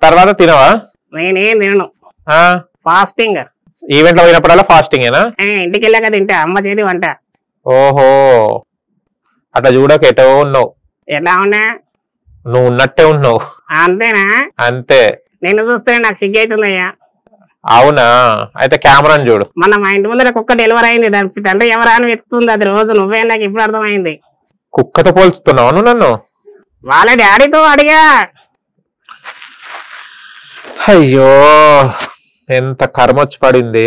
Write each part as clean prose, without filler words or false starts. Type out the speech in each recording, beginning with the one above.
తర్వాత తినవా? నేనేం తినను, ఫాస్టింగ్. ఈవెంట్ లో పోయినప్పుడల్లా ఫాస్టింగ్ ఏనా? ఇంటికి వెళ్ళాక తింటా అమ్మ చేతి వంట. ఓహో, అట్లా చూడక ఎటో ఉన్నావు. ఎలా ఉన్నా? నువ్వు ఉన్నట్టే ఉన్నావు. అంతేనా? అంతే. నిన్ను చూస్తే నాకు సిగ్గు అవుతుందయ్యా. అవునా? అయితే కెమెరాని చూడు. మన మా ఇంటి ముందర కుక్క డెలివరీ అయింది, దాని తండ్రి ఎవరా అని వెతుకుతుంది. అది రోజు నువ్వే, నాకు ఇప్పుడు అర్థమైంది. కుక్కతో పోల్చుతున్నావు నువ్వు నన్ను? వాళ్ళ డాడీతో అడిగా. అయ్యో, ఎంత కర్మ వచ్చి పడింది.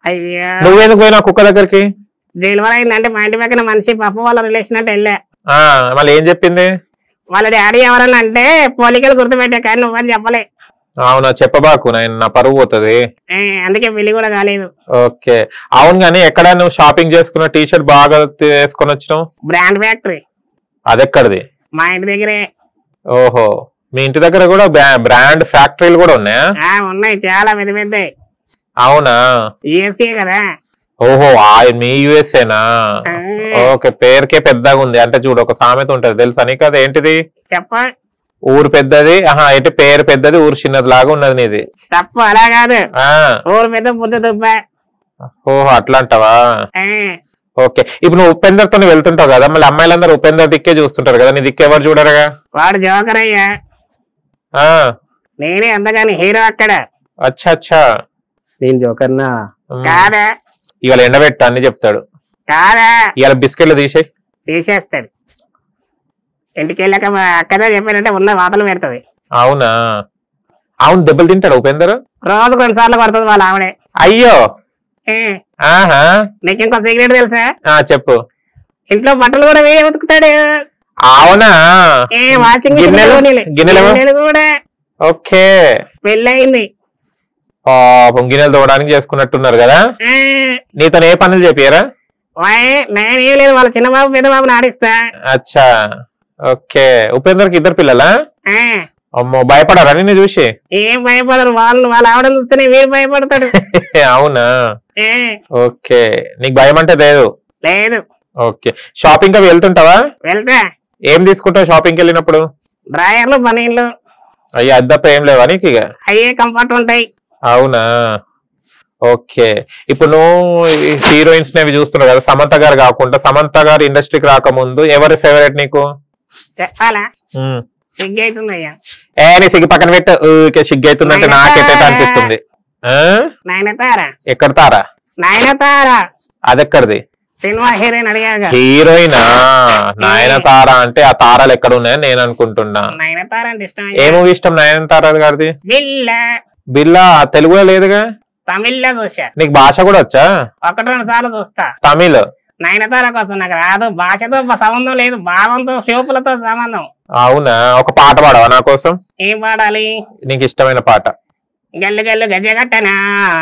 అయ్యా, నువ్వెందుకు పోయినా కుక్క దగ్గరికి? డెలివరీ అయిందంటే మా ఇంటి పక్కన మనిషి పప్పు వాళ్ళ రిలేషన్ అంటే వెళ్ళా. మళ్ళీ ఏం చెప్పింది? వాళ్ళ డాడీ ఎవరన్నా అంటే పోలికలు గుర్తుపెట్టా, కానీ నువ్వని చెప్పలే. అవునా? చెప్పబాకు, నా పరువు పోతుంది. అందుకే పెళ్లి కూడా కాలేదు. ఓకే, అవును. కానీ ఎక్కడ నువ్వు షాపింగ్ చేసుకున్న టీ షర్ట్ బాగా వేసుకొని వచ్చినావు? Brand factory. అదెక్కడిది? మా ఇంటి దగ్గరే. ఓహో, మీ ఇంటి దగ్గర కూడా బ్రాండ్ ఫ్యాక్టరీలు కూడా ఉన్నాయా? ఉన్నాయి, చాలా పెద్ద పెద్దవి. అవునా? యుఎస్ఏ కదా. ఓహో, మీ యుఎస్ఏనా? ఓకే, పేరుకే పెద్దగా ఉంది. అంటే చూడు, ఒక సామెత ఉంటది తెలుసా నీకు? అది ఏంటిది చెప్ప? ఊరు పెద్దది, అంటే పేరు పెద్దది, ఊరు చిన్నది లాగా ఉన్నది నీది. తప్పు, అలా కాదు. ఊరు పెద్ద బుద్ధ దుబ్బ. ఓహో, అట్లా అంటావా? ఓకే, ఇప్పుడు నువ్వు ఉపేందర్తో వెళ్తుంటావు కదా, మళ్ళీ అమ్మాయిలందరూ ఉపేందర్ దిక్కే చూస్తుంటారు కదా, నీ దిక్కు ఎవరు చూడరుగా? వాడు జోకర్ అయ్యా, నేనే అందగాని హీరో అక్కడ. అచ్చా అచ్చా, నేను జోకర్నా? కాదా? ఇవాళ ఎండబెట్ట అన్ని చెప్తాడు. కాదా? ఇవాళ బిస్కెట్లు తీసేస్తాడు. ఇంటికి వెళ్ళాక అక్కడే చెప్పానంటే ఉన్న వాతలు పెడతది. అవునా? అవును, దెబ్బలు తింటాడు ఉపేందర్? రోజుకు 2 సార్లు పడుతుంది వాళ్ళ ఆవిడే. అయ్యో, నీకు ఇంకో సీక్రెట్ తెలుసా? చెప్పు. ఇంట్లో బట్టలు కూడా వేరే ఉతుకుతాడు. అవునా? వాషింగ్ గిన్నెలు కూడా. ఓకే, పెళ్ళయింది. గిన్నెలు తోవడానికి చేసుకున్నట్టున్నారు కదా. నీతో ఏ పనులు చెప్పారా? నేనేం లేదు, వాళ్ళ చిన్న బాబు పెద్ద బాబుని ఆడిస్తా. అచ్చా, ఓకే. ఉపేందర్కి 2 పిల్లలా? అమ్మో, భయపడారా నిన్ను చూసి? ఏం భయపడరు, వాళ్ళ ఆవిడ చూస్తేనే వీరు భయపడతాడు. అవునా? ఓకే, నీకు భయం అంటే లేదు? లేదు. ఓకే, షాపింగ్ అవి వెళ్తుంటావా? వెళ్తా. ఏం తీసుకుంటావు షాపింగ్కి వెళ్ళినప్పుడు? డ్రాయర్లు, బనీన్లు. అయ్యా, అది తప్ప ఏం లేవా నీకు? ఇక అయ్యే కంఫర్ట్ ఉంటాయి. అవునా? ఓకే, ఇప్పుడు నువ్వు హీరోయిన్స్ అవి చూస్తున్నావు కదా, సమంత గారు కాకుండా, సమంత గారు ఇండస్ట్రీకి రాకముందు ఎవరి ఫేవరెట్ నీకు? చెప్పాలా? సిగ్గు అవుతుందయ్యా. నీ సిగ్గు పక్కన పెట్టు. సిగ్గు అవుతుందంటే నాకెట్ట అనిపిస్తుంది. నయనతార. ఎక్కడ తారా? నయనతార. అదెక్కడిది? సినిమా హీరోయిన్ అడిగాక. హీరోయినా? నయనతార అంటే ఆ తారాలు ఎక్కడ ఉన్నాయని నేను అనుకుంటున్నా. నయనతార అంటే ఇష్టం. ఏ మూవీ ఇష్టం నయనతార గారిది? బిల్లా. బిల్లా తెలుగులో లేదుగా? తమిళ్లో చూసా. నీకు భాష కూడా వచ్చా? 1-2 సార్లు చూస్తా. తమిళ్? నయనతార కోసం నాకు రాదు, భాషతో సంబంధం లేదు, భావంతో షోపులతో సంబంధం. అవునా? ఒక పాట పాడవా నా కోసం? ఏం పాడాలి? నీకు ఇష్టమైన పాట. గల్లు గల్లు గజ్జ కట్టనా,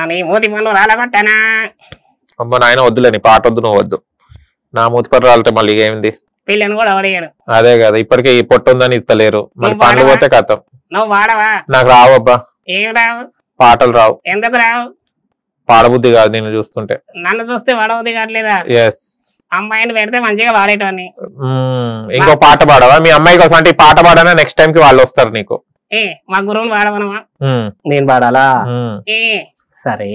నీ మూతి పనులు రాలగొట్టనా. అమ్మ నాయన, వద్దులే, నీ పాట వద్దు, నువ్వు వద్దు. నా మూతి పనులు రాలితే మళ్ళీ ఏమింది? పిల్లని కూడా అడిగాను. అదే కదా, ఇప్పటికే ఈ పొట్టు ఉందని ఇస్తలేరు, మరి పండ్లు పోతే కథం. నువ్వు పాడవా? నాకు రావు అబ్బా. ఏం రావు? పాటలు రావు. ఎందుకు రావు? పాడబుద్ధి కాదు నిన్ను చూస్తుంటే. నన్ను చూస్తే పాడబుద్ధి కావట్లేదా? ఎస్. అమ్మాయిని పెడితే మంచిగా పాడేటోని. ఇంకో పాట పాడవా మీ అమ్మాయి కోసం? అంటే ఈ పాట పాడనా నెక్స్ట్ టైం కి వాళ్ళు వస్తారు నీకు. మా గురువుని పాడవనమా? నేను పాడాలా? సరే.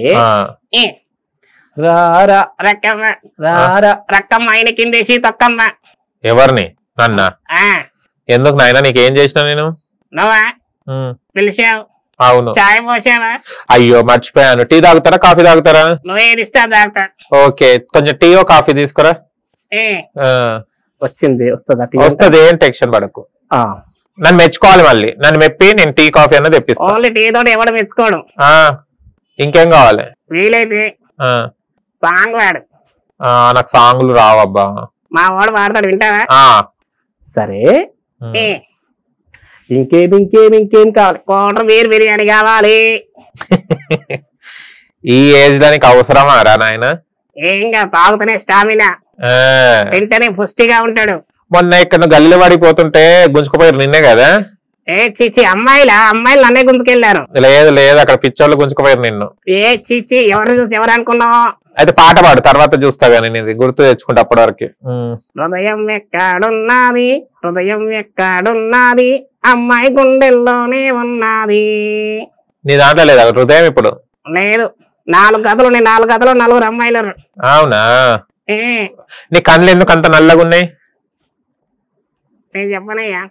రారా రక్కమ్మ, రారా రక్కమ్మ, ఆయన కిందేసి తొక్కమ్మ. ఎవరిని? నన్న? ఎందుకు నాయన, నీకేం చేసినా నేను? నువ్వా పిలిచావు? అవును. చాయ్ పోసావా? అయ్యో మర్చిపోయాను. టీ తాగుతారా కాఫీ తాగుతారా? నువ్వేది ఇస్తా తాగుతా. ఓకే, కొంచెం టీ కాఫీ తీసుకురా. వచ్చింది, వస్తుంది, ఏం టెన్షన్ పడకు. నన్ను మెచ్చుకోవాలి, మళ్ళీ నన్ను మెప్పి నేను టీ కాఫీ అన్నది తెప్పిస్తాను. ఓన్లీ టీ తోటి ఎవడు మెచ్చుకోడు. ఇంకేం కావాలి? వీలైతే సాంగ్ వాడు. నాకు సాంగ్లు రావబ్బా. మా వాడు వాడతాడు, వింటావా? సరే. ఇంకేం కావాలి? కోటర్ బీర్ బిర్యానీ కావాలి. ఈ ఏజ్ దానికి అవసరమా రా నాయన? ఏం తాగుతూనే స్టామినా, వెంటనే పుష్టిగా ఉంటాడు. మొన్న ఇక్కడ గల్లీలో పడిపోతుంటే గుంజుకుపోయారు నిన్నే కదా? చీచి, అమ్మాయిలు నన్నే గుంజుకెళ్లారు. లేదు లేదు, అక్కడ పిచ్చోళ్ళు గుంజుకుపోయారు నిన్ను. చీచి, ఎవరు చూసి ఎవరు అనుకున్నావు? అయితే పాట పాడు, తర్వాత చూస్తా గానీ నేను గుర్తు తెచ్చుకుంటా అప్పటి వరకు. హృదయం ఎక్కడున్నది, హృదయం ఎక్కడున్నది, అమ్మాయి గుండెల్లోనే ఉన్నది. నీ దాంట్లో లేదా హృదయం ఇప్పుడు? లేదు, 4 కథలు ఉన్నాయి. 4 కథలు 4 అమ్మాయిలు. అవునా? నీ కళ్ళు ఎందుకు అంత నల్లగా ఉన్నాయి? నేను చెప్పనయ్యా.